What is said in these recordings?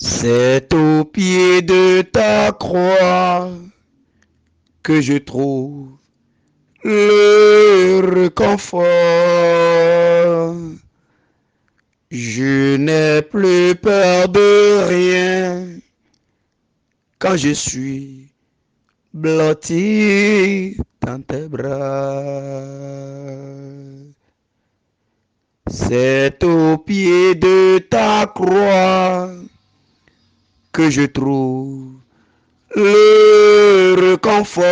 C'est au pied de ta croix que je trouve le réconfort. Je n'ai plus peur de rien quand je suis blotti dans tes bras. C'est au pied de ta croix que je trouve le réconfort.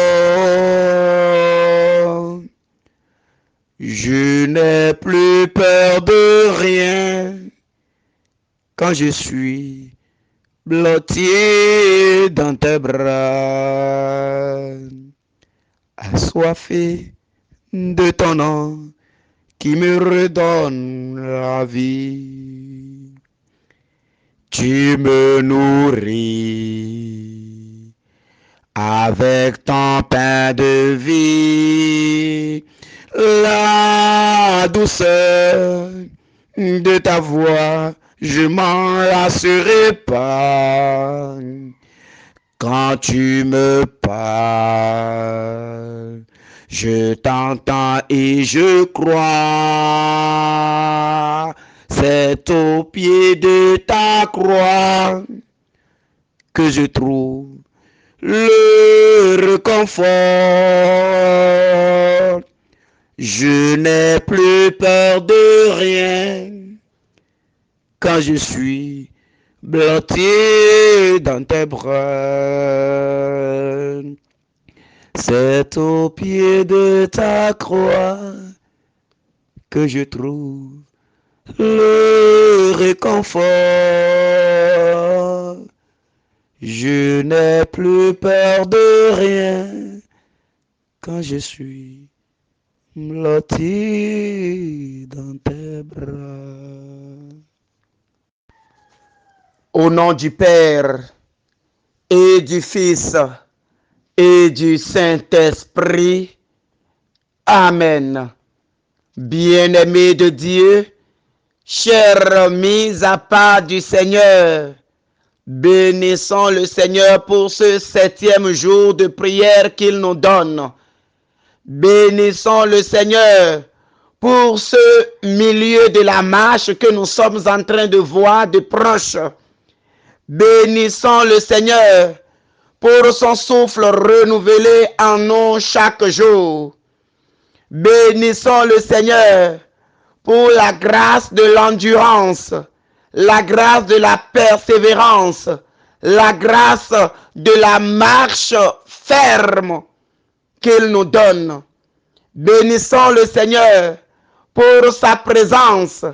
Je n'ai plus peur de rien quand je suis blotti dans tes bras. Assoiffé de ton nom qui me redonne la vie. Tu me nourris avec ton pain de vie. La douceur de ta voix, je m'en lasserai pas. Quand tu me parles, je t'entends et je crois. C'est au pied de ta croix que je trouve le réconfort. Je n'ai plus peur de rien quand je suis blotti dans tes bras. C'est au pied de ta croix que je trouve le réconfort. Je n'ai plus peur de rien quand je suis blotti dans tes bras. Au nom du Père et du Fils et du Saint-Esprit. Amen. Bien-aimés de Dieu, chers mis à part du Seigneur, bénissons le Seigneur pour ce 7e jour de prière qu'il nous donne. Bénissons le Seigneur pour ce milieu de la marche que nous sommes en train de voir de proche. Bénissons le Seigneur pour son souffle renouvelé en nous chaque jour. Bénissons le Seigneur pour la grâce de l'endurance, la grâce de la persévérance, la grâce de la marche ferme qu'il nous donne. Bénissons le Seigneur pour sa présence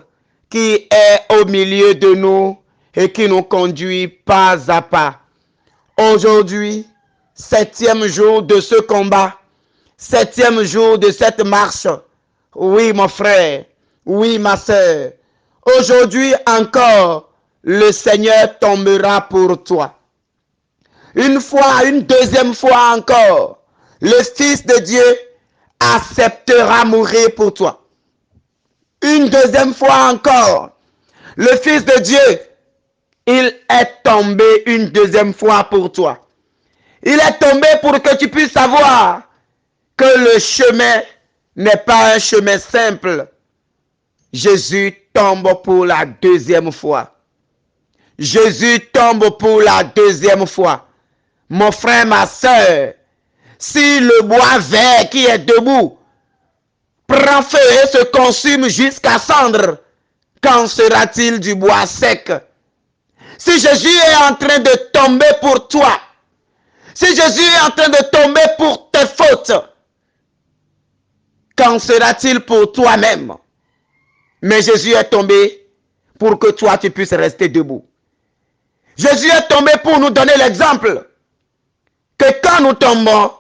qui est au milieu de nous et qui nous conduit pas à pas. Aujourd'hui, 7e jour de ce combat, 7e jour de cette marche. Oui, mon frère, oui, ma soeur. Aujourd'hui encore, le Seigneur tombera pour toi. Une fois, une deuxième fois encore, le Fils de Dieu acceptera mourir pour toi. Une deuxième fois encore, le Fils de Dieu, il est tombé une deuxième fois pour toi. Il est tombé pour que tu puisses savoir que le chemin n'est pas un chemin simple. Jésus tombe pour la deuxième fois. Jésus tombe pour la deuxième fois. Mon frère, ma soeur, si le bois vert qui est debout prend feu et se consume jusqu'à cendre, qu'en sera-t-il du bois sec? Si Jésus est en train de tomber pour toi, si Jésus est en train de tomber pour tes fautes, qu'en sera-t-il pour toi-même? Mais Jésus est tombé pour que toi tu puisses rester debout. Jésus est tombé pour nous donner l'exemple que quand nous tombons,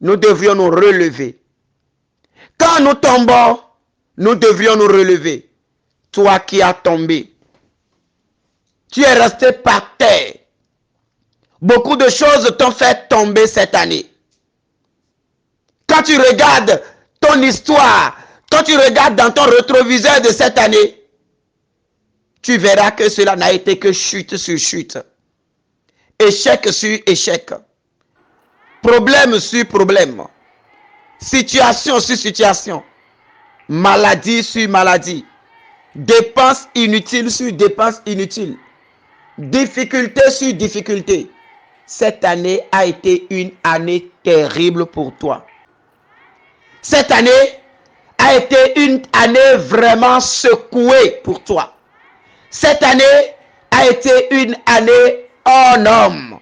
nous devrions nous relever. Quand nous tombons, nous devrions nous relever. Toi qui as tombé, tu es resté par terre. Beaucoup de choses t'ont fait tomber cette année. Quand tu regardes ton histoire, quand tu regardes dans ton rétroviseur de cette année, tu verras que cela n'a été que chute sur chute. Échec sur échec. Problème sur problème. Situation sur situation. Maladie sur maladie. Dépenses inutiles sur dépenses inutiles. Difficulté sur difficulté. Cette année a été une année terrible pour toi. Cette année a été une année vraiment secouée pour toi. Cette année a été une année hors norme.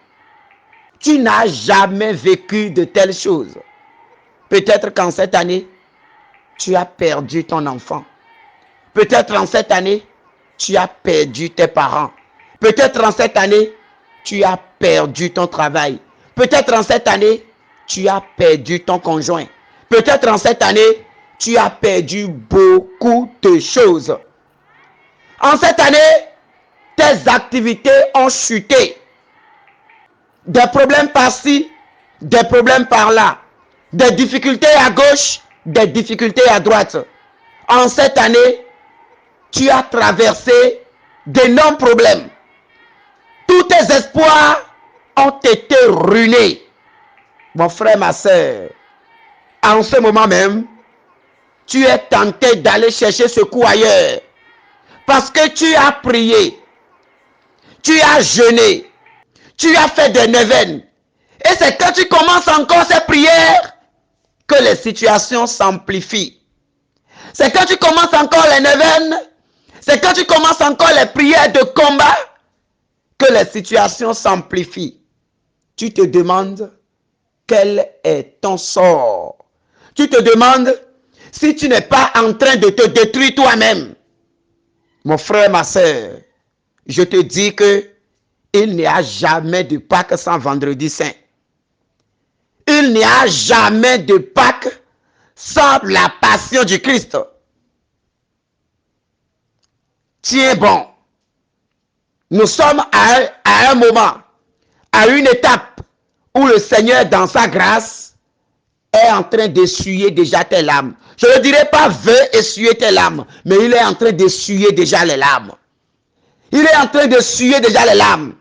Tu n'as jamais vécu de telles choses. Peut-être qu'en cette année, tu as perdu ton enfant. Peut-être en cette année, tu as perdu tes parents. Peut-être en cette année, tu as perdu ton travail. Peut-être en cette année, tu as perdu ton conjoint. Peut-être en cette année, tu as perdu beaucoup de choses. En cette année, tes activités ont chuté. Des problèmes par-ci, des problèmes par-là. Des difficultés à gauche, des difficultés à droite. En cette année, tu as traversé d'énormes problèmes. Tous tes espoirs ont été ruinés. Mon frère, ma soeur, en ce moment même, tu es tenté d'aller chercher secours ailleurs. Parce que tu as prié, tu as jeûné, tu as fait des neuvaines. Et c'est quand tu commences encore ces prières que les situations s'amplifient. C'est quand tu commences encore les neuvaines, c'est quand tu commences encore les prières de combat que les situations s'amplifient. Tu te demandes quel est ton sort. Tu te demandes si tu n'es pas en train de te détruire toi-même. Mon frère, ma soeur, je te dis que il n'y a jamais de Pâques sans vendredi saint. Il n'y a jamais de Pâques sans la passion du Christ. Tiens bon. Nous sommes à un moment, à une étape où le Seigneur, dans sa grâce, est en train d'essuyer déjà tes larmes. Je ne dirais pas veut essuyer tes larmes, mais il est en train d'essuyer déjà les larmes. Il est en train d'essuyer déjà les larmes.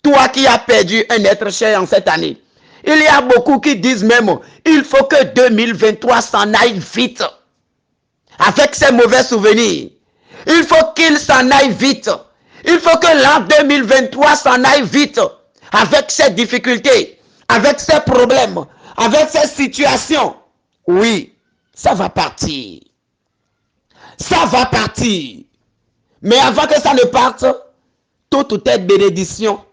Toi qui as perdu un être cher en cette année. Il y a beaucoup qui disent même, il faut que 2023 s'en aille vite. Avec ses mauvais souvenirs. Il faut qu'il s'en aille vite. Il faut que l'an 2023 s'en aille vite. Avec ses difficultés, avec ses problèmes, avec ses situations. Oui, ça va partir. Ça va partir. Mais avant que ça ne parte, toute telle bénédiction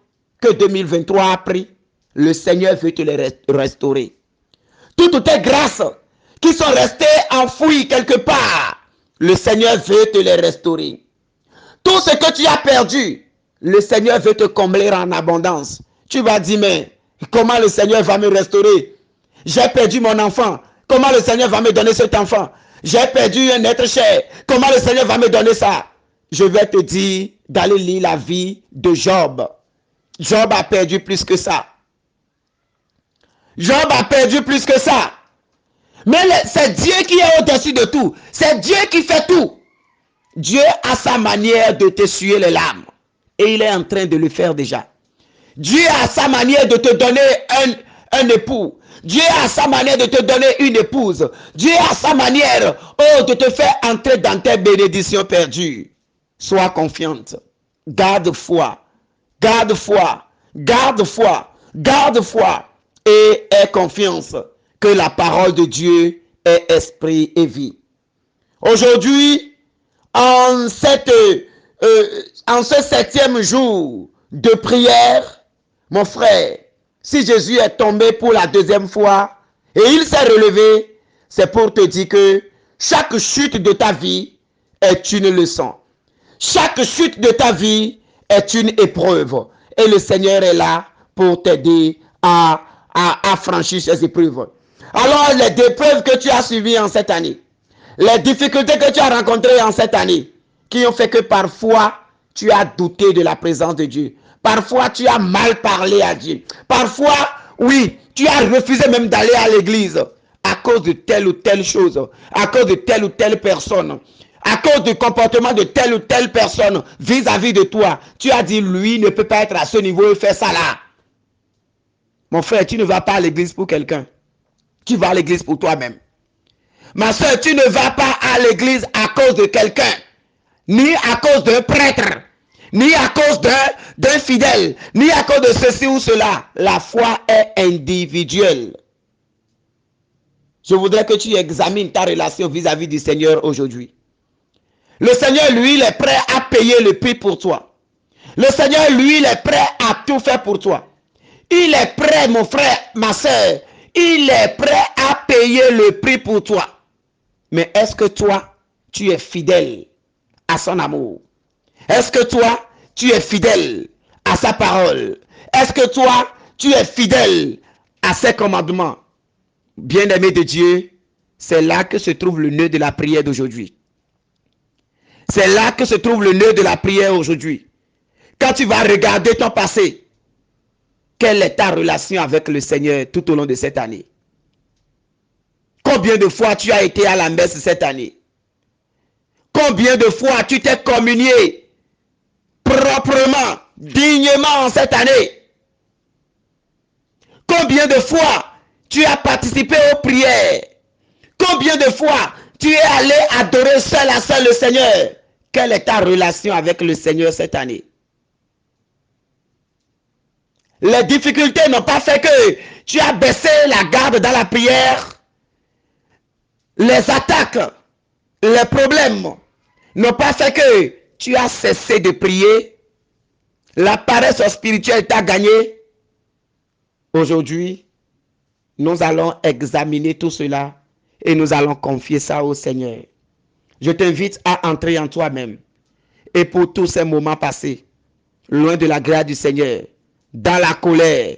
que 2023 a pris, le Seigneur veut te les restaurer. Toutes tes grâces qui sont restées enfouies quelque part, le Seigneur veut te les restaurer. Tout ce que tu as perdu, le Seigneur veut te combler en abondance. Tu vas dire, mais comment le Seigneur va me restaurer? J'ai perdu mon enfant. Comment le Seigneur va me donner cet enfant? J'ai perdu un être cher. Comment le Seigneur va me donner ça? Je vais te dire d'aller lire la vie de Job. Job a perdu plus que ça. Job a perdu plus que ça. Mais c'est Dieu qui est au-dessus de tout. C'est Dieu qui fait tout. Dieu a sa manière de t'essuyer les larmes. Et il est en train de le faire déjà. Dieu a sa manière de te donner un époux. Dieu a sa manière de te donner une épouse. Dieu a sa manière de te faire entrer dans tes bénédictions perdues. Sois confiante. Garde foi. Garde foi. Garde foi. Garde foi. Et aie confiance que la parole de Dieu est esprit et vie. Aujourd'hui, en ce 7e jour de prière, mon frère, si Jésus est tombé pour la 2e fois et il s'est relevé, c'est pour te dire que chaque chute de ta vie est une leçon. Chaque chute de ta vie est une épreuve. Et le Seigneur est là pour t'aider à franchir ces épreuves. Alors, les épreuves que tu as suivies en cette année, les difficultés que tu as rencontrées en cette année, qui ont fait que parfois, tu as douté de la présence de Dieu. Parfois, tu as mal parlé à Dieu. Parfois, oui, tu as refusé même d'aller à l'église à cause de telle ou telle chose, à cause de telle ou telle personne. À cause du comportement de telle ou telle personne vis-à-vis de toi, tu as dit, lui ne peut pas être à ce niveau et faire ça là. Mon frère, tu ne vas pas à l'église pour quelqu'un. Tu vas à l'église pour toi-même. Ma soeur, tu ne vas pas à l'église à cause de quelqu'un, ni à cause d'un prêtre, ni à cause d'un fidèle, ni à cause de ceci ou cela. La foi est individuelle. Je voudrais que tu examines ta relation vis-à-vis du Seigneur aujourd'hui. Le Seigneur, lui, il est prêt à payer le prix pour toi. Le Seigneur, lui, il est prêt à tout faire pour toi. Il est prêt, mon frère, ma soeur, il est prêt à payer le prix pour toi. Mais est-ce que toi, tu es fidèle à son amour? Est-ce que toi, tu es fidèle à sa parole? Est-ce que toi, tu es fidèle à ses commandements? Bien-aimé de Dieu, c'est là que se trouve le nœud de la prière d'aujourd'hui. C'est là que se trouve le nœud de la prière aujourd'hui. Quand tu vas regarder ton passé, quelle est ta relation avec le Seigneur tout au long de cette année? Combien de fois tu as été à la messe cette année? Combien de fois tu t'es communié proprement, dignement en cette année? Combien de fois tu as participé aux prières? Combien de fois tu es allé adorer seul à seul le Seigneur? Quelle est ta relation avec le Seigneur cette année? Les difficultés n'ont pas fait que tu as baissé la garde dans la prière. Les attaques, les problèmes n'ont pas fait que tu as cessé de prier. La paresse spirituelle t'a gagné. Aujourd'hui, nous allons examiner tout cela et nous allons confier ça au Seigneur. Je t'invite à entrer en toi-même et pour tous ces moments passés, loin de la grâce du Seigneur, dans la colère,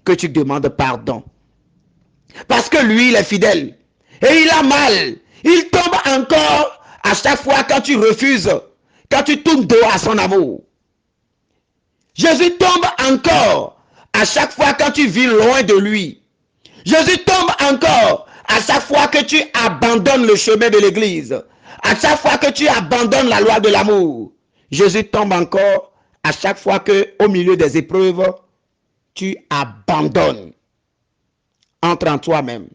que tu demandes pardon. Parce que lui, il est fidèle. Et il a mal. Il tombe encore à chaque fois quand tu refuses, quand tu tournes dos à son amour. Jésus tombe encore à chaque fois quand tu vis loin de lui. Jésus tombe encore à chaque fois que tu abandonnes le chemin de l'église. À chaque fois que tu abandonnes la loi de l'amour. Jésus tombe encore à chaque fois que, au milieu des épreuves, tu abandonnes. Entre en toi-même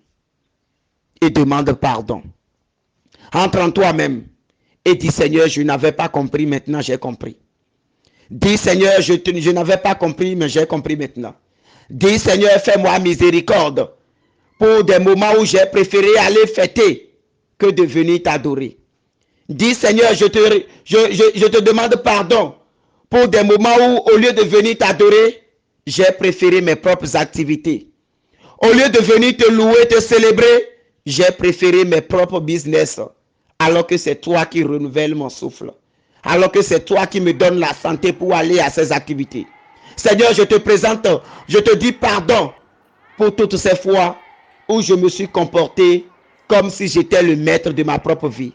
et demande pardon. Entre en toi-même et dis, Seigneur, je n'avais pas compris, maintenant j'ai compris. Dis, Seigneur, je n'avais pas compris, mais j'ai compris maintenant. Dis, Seigneur, fais-moi miséricorde pour des moments où j'ai préféré aller fêter que de venir t'adorer. Dis, Seigneur, je te demande pardon pour des moments où, au lieu de venir t'adorer, j'ai préféré mes propres activités. Au lieu de venir te louer, te célébrer, j'ai préféré mes propres business. Alors que c'est toi qui renouvelle mon souffle. Alors que c'est toi qui me donne la santé pour aller à ces activités. Seigneur, je te présente, je te dis pardon pour toutes ces fois où je me suis comporté comme si j'étais le maître de ma propre vie.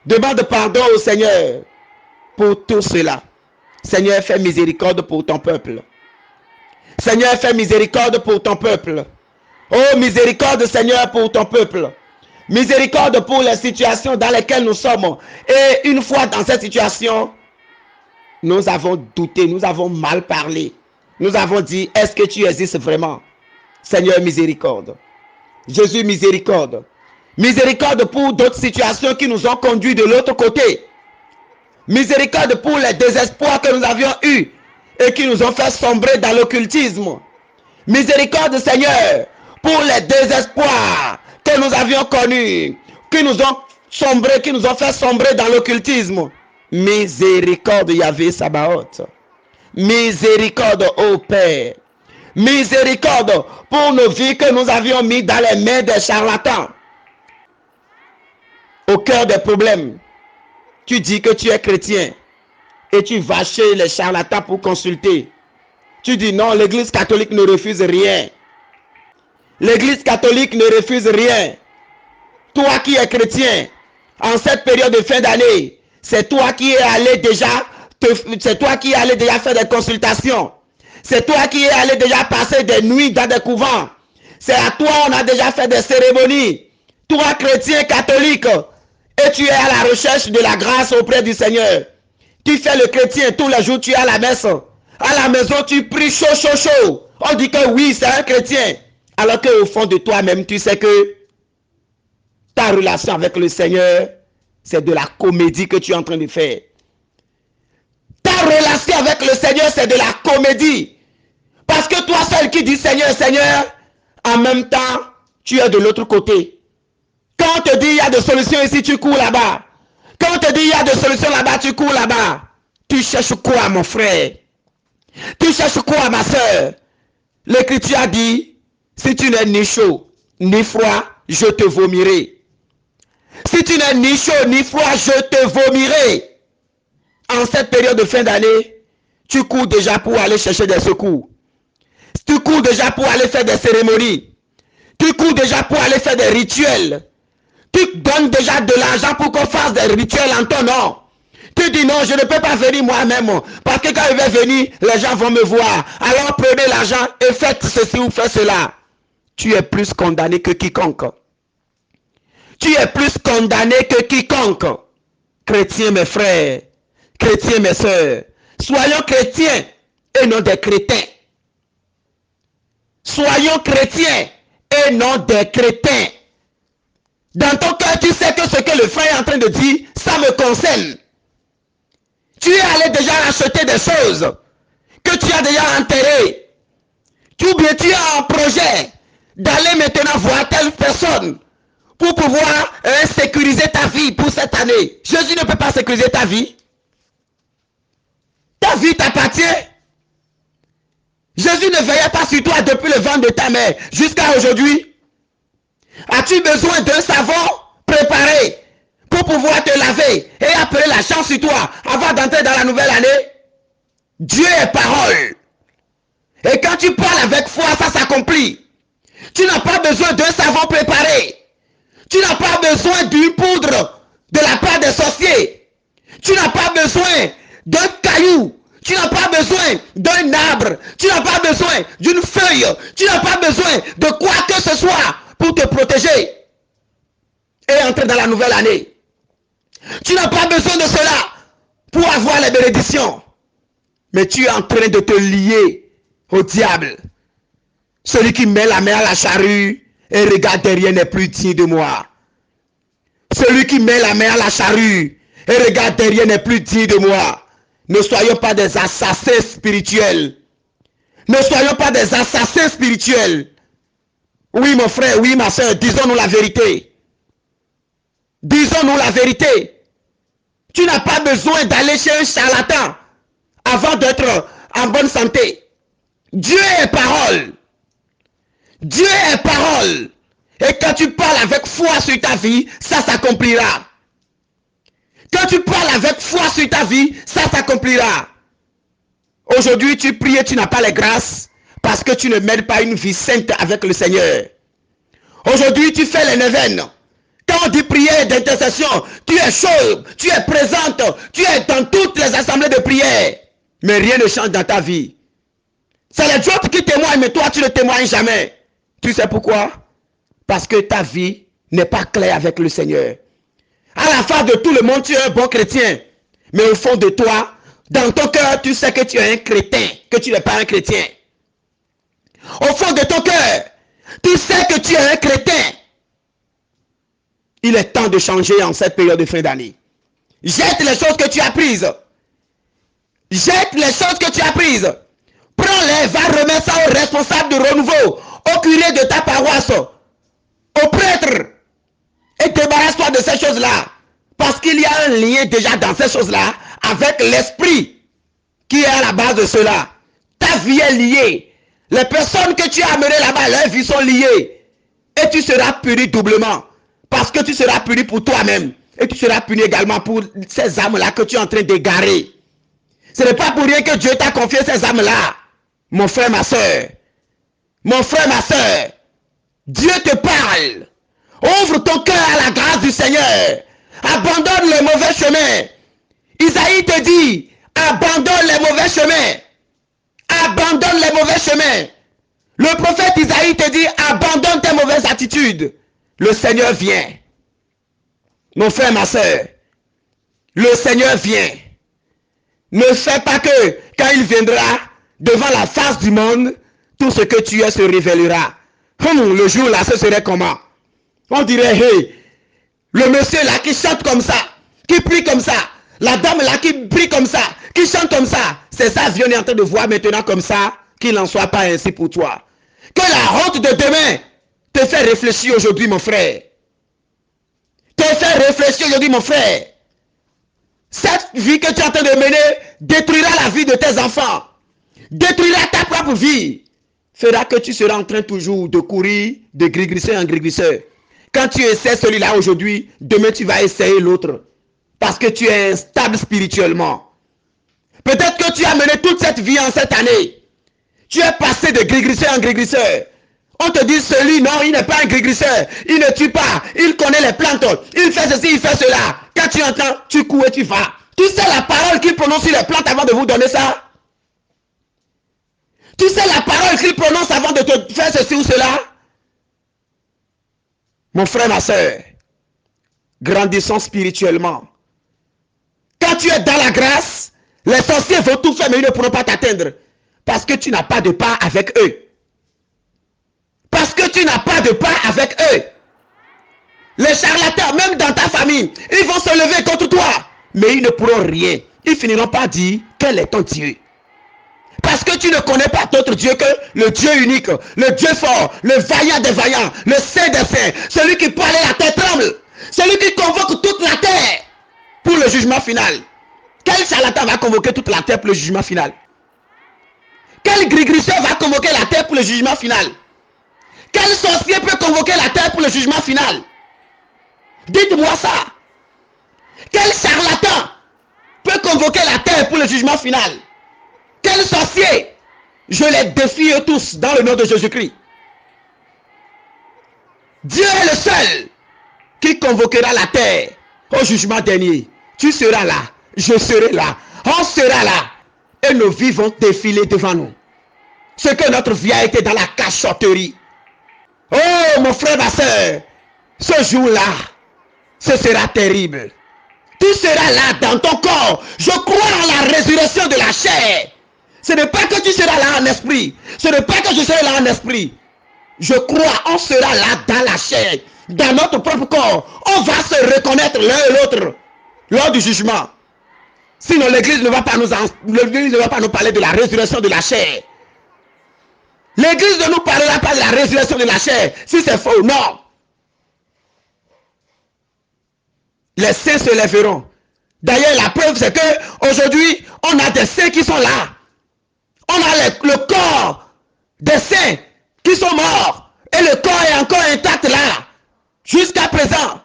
Demande pardon au Seigneur pour tout cela. Seigneur, fais miséricorde pour ton peuple. Seigneur, fais miséricorde pour ton peuple. Oh, miséricorde, Seigneur, pour ton peuple. Miséricorde pour les situations dans lesquelles nous sommes. Et une fois dans cette situation, nous avons douté, nous avons mal parlé. Nous avons dit, est-ce que tu existes vraiment? Seigneur, miséricorde. Jésus, miséricorde. Miséricorde pour d'autres situations qui nous ont conduits de l'autre côté. Miséricorde pour les désespoirs que nous avions eus et qui nous ont fait sombrer dans l'occultisme. Miséricorde, Seigneur, pour les désespoirs que nous avions connus, qui nous ont sombré, qui nous ont fait sombrer dans l'occultisme. Miséricorde, Yahvé Sabaoth. Miséricorde, ô Père. Miséricorde pour nos vies que nous avions mis dans les mains des charlatans. Au cœur des problèmes, tu dis que tu es chrétien et tu vas chez les charlatans pour consulter. Tu dis non, l'église catholique ne refuse rien. L'église catholique ne refuse rien. Toi qui es chrétien, en cette période de fin d'année, c'est toi qui es allé déjà, c'est toi qui es allé déjà faire des consultations. C'est toi qui es allé déjà passer des nuits dans des couvents. C'est à toi on a déjà fait des cérémonies. Toi chrétien catholique, et tu es à la recherche de la grâce auprès du Seigneur. Tu fais le chrétien, tous les jours tu es à la messe. À la maison tu pries chaud, chaud, chaud. On dit que oui, c'est un chrétien. Alors qu'au fond de toi-même, tu sais que ta relation avec le Seigneur, c'est de la comédie que tu es en train de faire. Ta relation avec le Seigneur, c'est de la comédie. Parce que toi seul qui dis Seigneur, Seigneur, en même temps, tu es de l'autre côté. Quand on te dit il y a des solutions ici, tu cours là-bas. Quand on te dit il y a des solutions là-bas, tu cours là-bas. Tu cherches quoi, mon frère? Tu cherches quoi, ma soeur? L'Écriture a dit, si tu n'es ni chaud, ni froid, je te vomirai. Si tu n'es ni chaud, ni froid, je te vomirai. En cette période de fin d'année, tu cours déjà pour aller chercher des secours. Tu cours déjà pour aller faire des cérémonies. Tu cours déjà pour aller faire des rituels. Tu donnes déjà de l'argent pour qu'on fasse des rituels en ton nom. Tu dis non, je ne peux pas venir moi-même. Parce que quand je vais venir, les gens vont me voir. Alors prenez l'argent et faites ceci ou faites cela. Tu es plus condamné que quiconque. Tu es plus condamné que quiconque. Chrétiens, mes frères. Chrétiens, mes sœurs. Soyons chrétiens et non des crétins. Soyons chrétiens et non des crétins. Dans ton cœur, tu sais que ce que le frère est en train de dire, ça me concerne. Tu es allé déjà acheter des choses que tu as déjà enterrées. Ou bien tu as un projet d'aller maintenant voir telle personne pour pouvoir sécuriser ta vie pour cette année. Jésus ne peut pas sécuriser ta vie. Ta vie t'appartient. Jésus ne veillait pas sur toi depuis le ventre de ta mère jusqu'à aujourd'hui. As-tu besoin d'un savon préparé pour pouvoir te laver et appeler la chance sur toi avant d'entrer dans la nouvelle année? Dieu est parole. Et quand tu parles avec foi, ça s'accomplit. Tu n'as pas besoin d'un savon préparé. Tu n'as pas besoin d'une poudre de la part des sorciers. Tu n'as pas besoin d'un caillou. Tu n'as pas besoin d'un arbre. Tu n'as pas besoin d'une feuille. Tu n'as pas besoin de quoi que ce soit pour te protéger et entrer dans la nouvelle année. Tu n'as pas besoin de cela pour avoir les bénédictions. Mais tu es en train de te lier au diable. Celui qui met la main à la charrue et regarde derrière n'est plus digne de moi. Celui qui met la main à la charrue et regarde derrière n'est plus digne de moi. Ne soyons pas des assassins spirituels. Ne soyons pas des assassins spirituels. Oui, mon frère, oui, ma soeur, disons-nous la vérité. Disons-nous la vérité. Tu n'as pas besoin d'aller chez un charlatan avant d'être en bonne santé. Dieu est parole. Dieu est parole. Et quand tu parles avec foi sur ta vie, ça s'accomplira. Quand tu parles avec foi sur ta vie, ça s'accomplira. Aujourd'hui, tu pries et tu n'as pas les grâces parce que tu ne mènes pas une vie sainte avec le Seigneur. Aujourd'hui, tu fais les neuvaines. Quand on dit prière d'intercession, tu es chaud, tu es présente, tu es dans toutes les assemblées de prière. Mais rien ne change dans ta vie. C'est les autres qui témoignent, mais toi, tu ne témoignes jamais. Tu sais pourquoi? Parce que ta vie n'est pas claire avec le Seigneur. À la face de tout le monde, tu es un bon chrétien. Mais au fond de toi, dans ton cœur, tu sais que tu es un crétin, que tu n'es pas un chrétien. Au fond de ton cœur, tu sais que tu es un crétin. Il est temps de changer en cette période de fin d'année. Jette les choses que tu as prises. Jette les choses que tu as prises. Prends-les, va remettre ça au responsable de renouveau, au curé de ta paroisse, au prêtre. Et débarrasse-toi de ces choses-là. Parce qu'il y a un lien déjà dans ces choses-là avec l'esprit qui est à la base de cela. Ta vie est liée. Les personnes que tu as amenées là-bas, leurs vies sont liées. Et tu seras puni doublement. Parce que tu seras puni pour toi-même. Et tu seras puni également pour ces âmes-là que tu es en train d'égarer. Ce n'est pas pour rien que Dieu t'a confié ces âmes-là. Mon frère, ma soeur. Mon frère, ma soeur. Dieu te parle. Ouvre ton cœur à la grâce du Seigneur. Abandonne les mauvais chemins. Isaïe te dit, abandonne les mauvais chemins. Abandonne les mauvais chemins. Le prophète Isaïe te dit, abandonne tes mauvaises attitudes. Le Seigneur vient. Mon frère, ma soeur, le Seigneur vient. Ne fais pas que, quand il viendra, devant la face du monde, tout ce que tu es se révélera. Le jour là, ce serait comment? On dirait, hey, le monsieur là qui chante comme ça, qui prie comme ça, la dame là qui prie comme ça, qui chante comme ça, c'est ça, Dieu est en train de voir maintenant comme ça, qu'il n'en soit pas ainsi pour toi. Que la honte de demain te fait réfléchir aujourd'hui, mon frère. Te fait réfléchir aujourd'hui, mon frère. Cette vie que tu es en train de mener détruira la vie de tes enfants, détruira ta propre vie, fera que tu seras en train toujours de courir de grégrisseur en grégrisseur. Quand tu essaies celui-là aujourd'hui, demain tu vas essayer l'autre. Parce que tu es instable spirituellement. Peut-être que tu as mené toute cette vie en cette année. Tu es passé de grégrisseur en grégrisseur. On te dit, celui, non, il n'est pas un grégrisseur. Il ne tue pas. Il connaît les plantes. Il fait ceci, il fait cela. Quand tu entends, tu cours et tu vas. Tu sais la parole qu'il prononce sur les plantes avant de vous donner ça? Tu sais la parole qu'il prononce avant de te faire ceci ou cela? Mon frère, ma soeur, grandissons spirituellement. Quand tu es dans la grâce, les sorciers vont tout faire, mais ils ne pourront pas t'atteindre. Parce que tu n'as pas de part avec eux. Parce que tu n'as pas de part avec eux. Les charlatans, même dans ta famille, ils vont se lever contre toi. Mais ils ne pourront rien. Ils finiront par dire, quel est ton Dieu? Parce que tu ne connais pas d'autre Dieu que le Dieu unique, le Dieu fort, le vaillant des vaillants, le saint des saints, celui qui parlait la terre tremble, celui qui convoque toute la terre pour le jugement final. Quel charlatan va convoquer toute la terre pour le jugement final? Quel grégrisseur va convoquer la terre pour le jugement final? Quel sorcier peut convoquer la terre pour le jugement final? Dites-moi ça. Quel charlatan peut convoquer la terre pour le jugement final? Quel sorcier? Je les défie eux tous dans le nom de Jésus-Christ. Dieu est le seul qui convoquera la terre au jugement dernier. Tu seras là, je serai là, on sera là. Et nos vies vont défiler devant nous. Ce que notre vie a été dans la cachotterie. Oh mon frère, ma soeur, ce jour-là, ce sera terrible. Tu seras là dans ton corps. Je crois en la résurrection de la chair. Ce n'est pas que tu seras là en esprit. Ce n'est pas que je serai là en esprit. Je crois, on sera là dans la chair, dans notre propre corps. On va se reconnaître l'un et l'autre lors du jugement. Sinon, l'Église ne va pas nous parler de la résurrection de la chair. L'Église ne nous parlera pas de la résurrection de la chair. Si c'est faux, non. Les saints se lèveront. D'ailleurs, la preuve, c'est que aujourd'hui, on a des saints qui sont là. On a le corps des saints qui sont morts. Et le corps est encore intact là. Jusqu'à présent,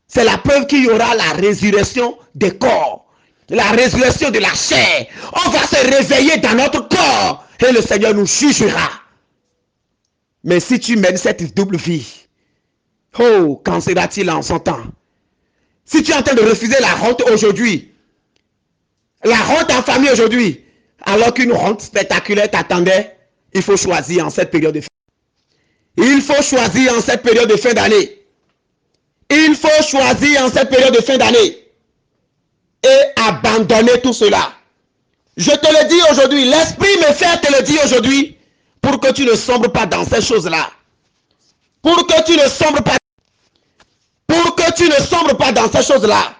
c'est la preuve qu'il y aura la résurrection des corps. La résurrection de la chair. On va se réveiller dans notre corps. Et le Seigneur nous jugera. Mais si tu mènes cette double vie, oh, qu'en sera-t-il en son temps? Si tu es en train de refuser la honte aujourd'hui, la honte en famille aujourd'hui, alors qu'une honte spectaculaire t'attendait, il faut choisir en cette période de fin. Il faut choisir en cette période de fin d'année. Il faut choisir en cette période de fin d'année. Et abandonner tout cela. Je te le dis aujourd'hui, l'Esprit me fait te le dire aujourd'hui, pour que tu ne sombres pas dans ces choses-là. Pour que tu ne sombres pas. Pour que tu ne sombres pas dans ces choses-là.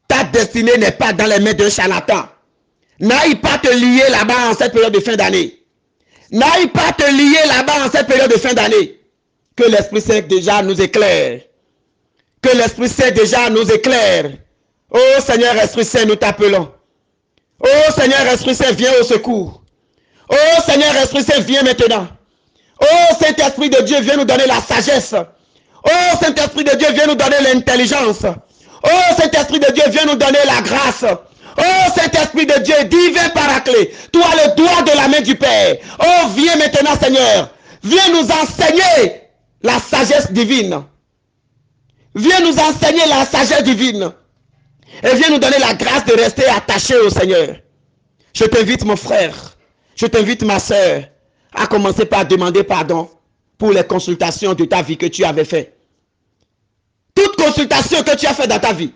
Ta destinée n'est pas dans les mains d'un charlatan. N'aille pas te lier là-bas en cette période de fin d'année. N'aille pas te lier là-bas en cette période de fin d'année. Que l'Esprit Saint déjà nous éclaire. Que l'Esprit Saint déjà nous éclaire. Oh Seigneur Esprit Saint, nous t'appelons. Oh Seigneur Esprit Saint, viens au secours. Oh Seigneur Esprit Saint, viens maintenant. Oh Saint-Esprit de Dieu, viens nous donner la sagesse. Oh Saint-Esprit de Dieu, viens nous donner l'intelligence. Oh Saint-Esprit de Dieu, viens nous donner la grâce. Oh Saint-Esprit de Dieu, divin paraclet, toi le doigt de la main du Père. Oh viens maintenant Seigneur, viens nous enseigner la sagesse divine. Viens nous enseigner la sagesse divine. Et viens nous donner la grâce de rester attaché au Seigneur. Je t'invite mon frère, je t'invite ma soeur, à commencer par demander pardon pour les consultations de ta vie que tu avais fait. Toute consultation que tu as fait dans ta vie.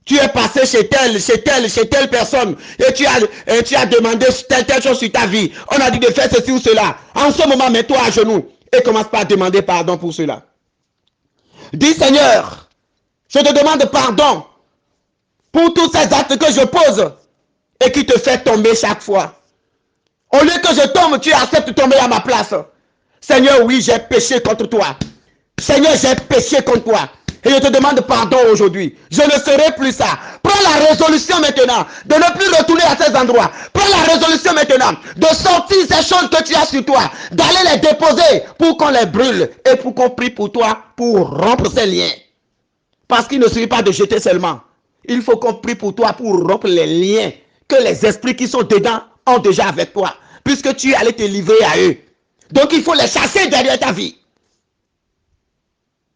Tu es passé chez telle personne et tu as demandé telle chose sur ta vie. On a dit de faire ceci ou cela. En ce moment, mets-toi à genoux et commence par demander pardon pour cela. Dis Seigneur, je te demande pardon pour tous ces actes que je pose et qui te fait tomber chaque fois. Au lieu que je tombe, tu acceptes de tomber à ma place. Seigneur, oui, j'ai péché contre toi. Seigneur, j'ai péché contre toi. Et je te demande pardon aujourd'hui. Je ne serai plus ça. Prends la résolution maintenant de ne plus retourner à ces endroits. Prends la résolution maintenant de sortir ces choses que tu as sur toi, d'aller les déposer pour qu'on les brûle et pour qu'on prie pour toi pour rompre ces liens. Parce qu'il ne suffit pas de jeter seulement. Il faut qu'on prie pour toi pour rompre les liens que les esprits qui sont dedans ont déjà avec toi, puisque tu es allé te livrer à eux. Donc il faut les chasser derrière ta vie.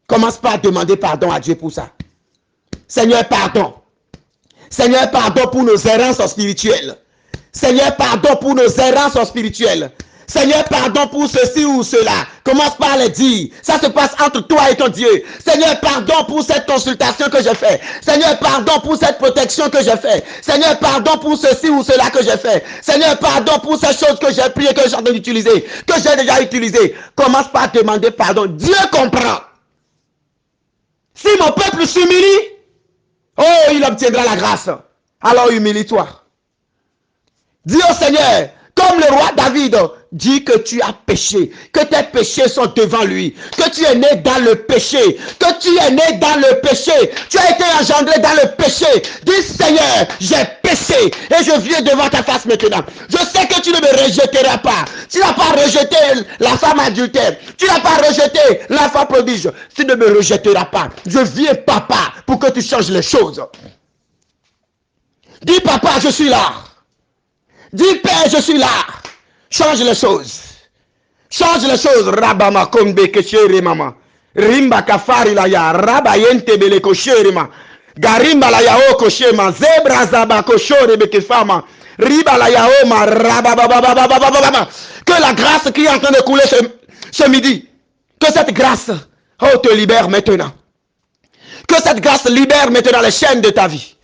Commence par demander pardon à Dieu pour ça. Seigneur, pardon. Seigneur, pardon pour nos errances spirituelles. Seigneur, pardon pour nos errances spirituelles. Seigneur, pardon pour ceci ou cela. Commence par le dire. Ça se passe entre toi et ton Dieu. Seigneur, pardon pour cette consultation que j'ai fait. Seigneur, pardon pour cette protection que j'ai fait. Seigneur, pardon pour ceci ou cela que j'ai fait. Seigneur, pardon pour ces choses que j'ai priées, que j'ai en train d'utiliser, que j'ai déjà utilisées. Commence par demander pardon. Dieu comprend. Si mon peuple s'humilie, oh, il obtiendra la grâce. Alors humilie-toi. Dis au Seigneur, comme le roi David, dis que tu as péché, que tes péchés sont devant lui, que tu es né dans le péché, que tu es né dans le péché, tu as été engendré dans le péché. Dis Seigneur, j'ai péché et je viens devant ta face maintenant. Je sais que tu ne me rejetteras pas. Tu n'as pas rejeté la femme adultère, tu n'as pas rejeté l'enfant prodige. Tu ne me rejetteras pas. Je viens papa pour que tu changes les choses. Dis papa, je suis là. Dis Père, je suis là. Change les choses. Change les choses. Rabama kombe kechere mama. Rimba kafari la ya. Raba yente bele koshere ma. Garimba la ya o koshema. Zebra zaba koshore beke fama. Riba la ya o ma. Rabababababababababa. Que la grâce qui est en train de couler ce midi, que cette grâce, oh, te libère maintenant. Que cette grâce libère maintenant les chaînes de ta vie.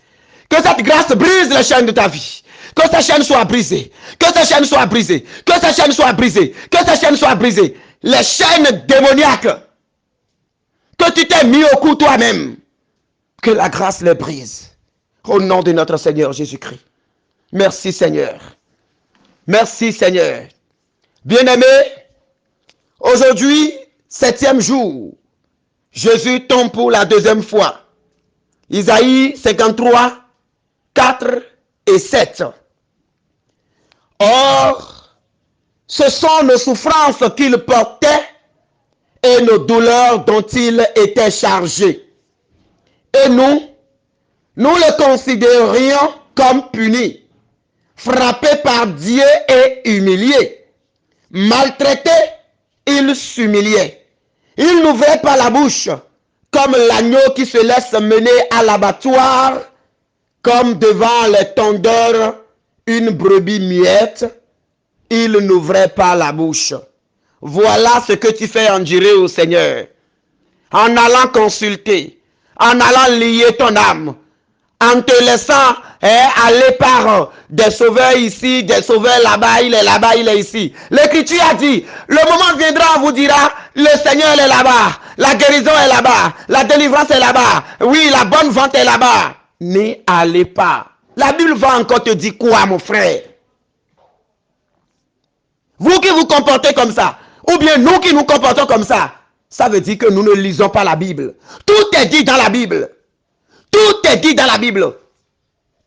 Que cette grâce brise les chaînes de ta vie. Que ces chaînes soient brisées. Que ces chaînes soient brisées. Que ces chaînes soient brisées. Que ces chaînes soient brisées. Les chaînes démoniaques que tu t'es mis au cou toi-même. Que la grâce les brise. Au nom de notre Seigneur Jésus-Christ. Merci Seigneur. Merci Seigneur. Bien-aimé, aujourd'hui, 7e jour, Jésus tombe pour la 2e fois. Isaïe 53, 4 et 7. Or, ce sont nos souffrances qu'il portait et nos douleurs dont il était chargé. Et nous le considérions comme puni, frappé par Dieu et humilié. Maltraité, il s'humiliait. Il n'ouvrait pas la bouche, comme l'agneau qui se laisse mener à l'abattoir, comme devant les tondeurs une brebis muette, il n'ouvrait pas la bouche. Voilà ce que tu fais endurer au Seigneur. En allant consulter, en allant lier ton âme, en te laissant aller par des sauveurs ici, des sauveurs là-bas, il est ici. L'Écriture a dit, le moment viendra, on vous dira, le Seigneur est là-bas, la guérison est là-bas, la délivrance est là-bas, oui, la bonne vente est là-bas. N'y allez pas. La Bible va encore te dire quoi, mon frère? Vous qui vous comportez comme ça, ou bien nous qui nous comportons comme ça, ça veut dire que nous ne lisons pas la Bible. Tout est dit dans la Bible. Tout est dit dans la Bible.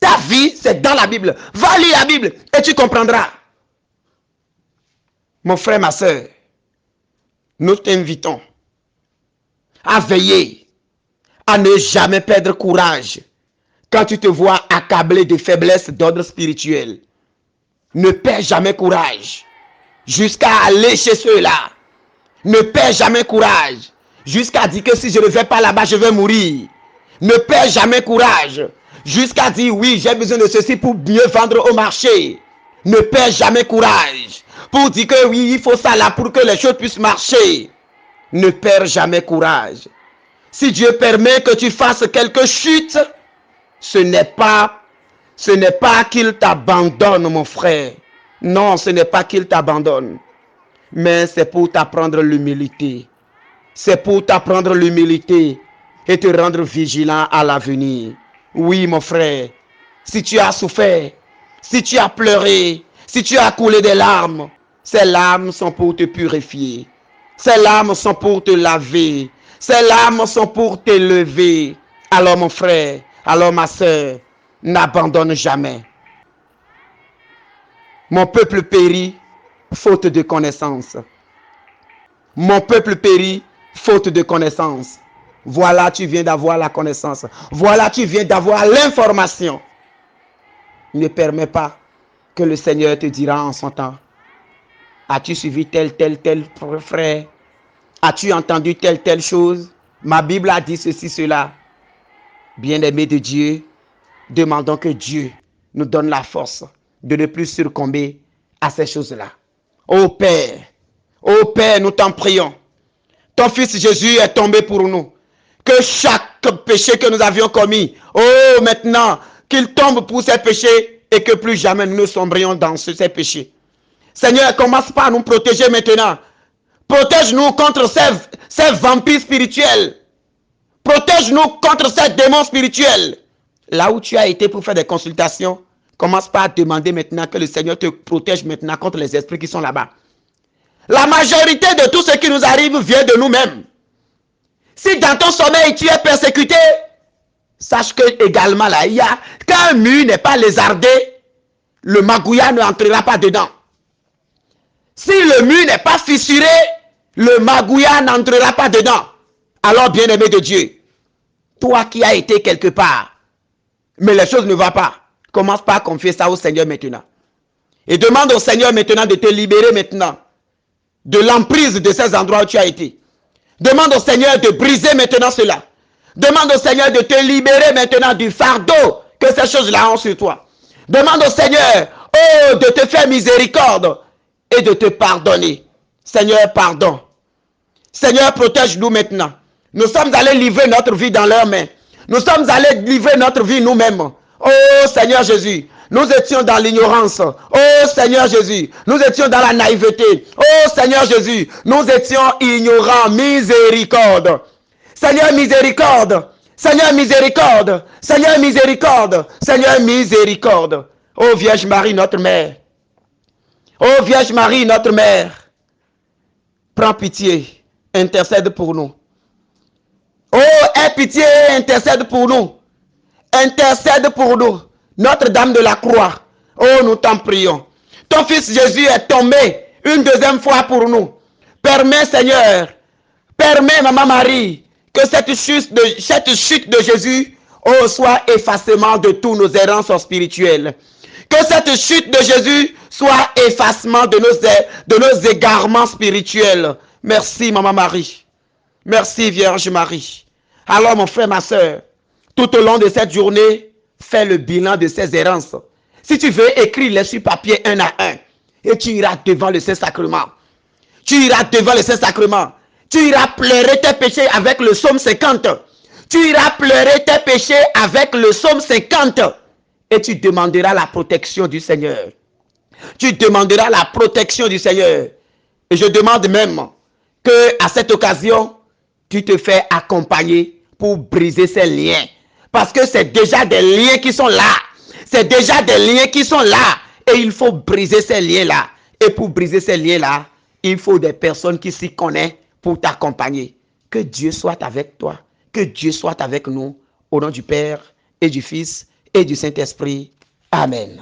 Ta vie, c'est dans la Bible. Va lire la Bible et tu comprendras. Mon frère, ma soeur, nous t'invitons à veiller, à ne jamais perdre courage quand tu te vois accablé de faiblesses d'ordre spirituel. Ne perds jamais courage jusqu'à aller chez ceux-là. Ne perds jamais courage jusqu'à dire que si je ne vais pas là-bas, je vais mourir. Ne perds jamais courage jusqu'à dire oui, j'ai besoin de ceci pour mieux vendre au marché. Ne perds jamais courage pour dire que oui, il faut ça là pour que les choses puissent marcher. Ne perds jamais courage. Si Dieu permet que tu fasses quelques chutes, ce n'est pas qu'il t'abandonne, mon frère. Non, ce n'est pas qu'il t'abandonne. Mais c'est pour t'apprendre l'humilité. C'est pour t'apprendre l'humilité et te rendre vigilant à l'avenir. Oui, mon frère, si tu as souffert, si tu as pleuré, si tu as coulé des larmes, ces larmes sont pour te purifier. Ces larmes sont pour te laver. Ces larmes sont pour t'élever. Alors, mon frère, alors ma soeur, n'abandonne jamais. Mon peuple périt faute de connaissance. Mon peuple périt faute de connaissance. Voilà, tu viens d'avoir la connaissance. Voilà, tu viens d'avoir l'information. Ne permets pas que le Seigneur te dira en son temps: as-tu suivi tel frère? As-tu entendu telle chose? Ma Bible a dit ceci, cela. Bien-aimés de Dieu, demandons que Dieu nous donne la force de ne plus succomber à ces choses-là. Ô Père, nous t'en prions. Ton Fils Jésus est tombé pour nous. Que chaque péché que nous avions commis, maintenant, qu'il tombe pour ces péchés et que plus jamais nous ne sombrions dans ces péchés. Seigneur, commence par nous protéger maintenant. Protège-nous contre ces vampires spirituels. Protège-nous contre ces démons spirituels. Là où tu as été pour faire des consultations, commence par demander maintenant que le Seigneur te protège maintenant contre les esprits qui sont là-bas. La majorité de tout ce qui nous arrive vient de nous-mêmes. Si dans ton sommeil tu es persécuté, sache que également là, il y a qu'un mur n'est pas lézardé, le magouilla n'entrera pas dedans. Si le mur n'est pas fissuré, le magouilla n'entrera pas dedans. Alors, bien-aimé de Dieu, toi qui as été quelque part, mais les choses ne vont pas, commence par confier ça au Seigneur maintenant. Et demande au Seigneur maintenant de te libérer maintenant de l'emprise de ces endroits où tu as été. Demande au Seigneur de briser maintenant cela. Demande au Seigneur de te libérer maintenant du fardeau que ces choses-là ont sur toi. Demande au Seigneur, de te faire miséricorde et de te pardonner. Seigneur, pardon. Seigneur, protège-nous maintenant. Nous sommes allés livrer notre vie dans leurs mains. Nous sommes allés livrer notre vie nous-mêmes. Oh Seigneur Jésus, nous étions dans l'ignorance. Oh Seigneur Jésus, nous étions dans la naïveté. Oh Seigneur Jésus, nous étions ignorants. Miséricorde. Seigneur, miséricorde. Seigneur, miséricorde. Seigneur, miséricorde. Seigneur, miséricorde. Oh Vierge Marie, notre mère. Oh Vierge Marie, notre mère. Prends pitié. Intercède pour nous. Oh, aie pitié et intercède pour nous. Intercède pour nous. Notre-Dame de la Croix. Oh, nous t'en prions. Ton Fils Jésus est tombé une deuxième fois pour nous. Permets, Seigneur, permets, Maman Marie, que cette chute de Jésus soit effacement de tous nos errances spirituelles. Que cette chute de Jésus soit effacement de nos égarements spirituels. Merci, Maman Marie. Merci, Vierge Marie. Alors, mon frère, ma soeur, tout au long de cette journée, fais le bilan de ces errances. Si tu veux, écris-les sur papier un à un. Et tu iras devant le Saint-Sacrement. Tu iras devant le Saint-Sacrement. Tu iras pleurer tes péchés avec le psaume 50. Tu iras pleurer tes péchés avec le psaume 50. Et tu demanderas la protection du Seigneur. Tu demanderas la protection du Seigneur. Et je demande même que à cette occasion, tu te fais accompagner pour briser ces liens. Parce que c'est déjà des liens qui sont là. C'est déjà des liens qui sont là. Et il faut briser ces liens-là. Et pour briser ces liens-là, il faut des personnes qui s'y connaissent pour t'accompagner. Que Dieu soit avec toi. Que Dieu soit avec nous. Au nom du Père et du Fils et du Saint-Esprit. Amen.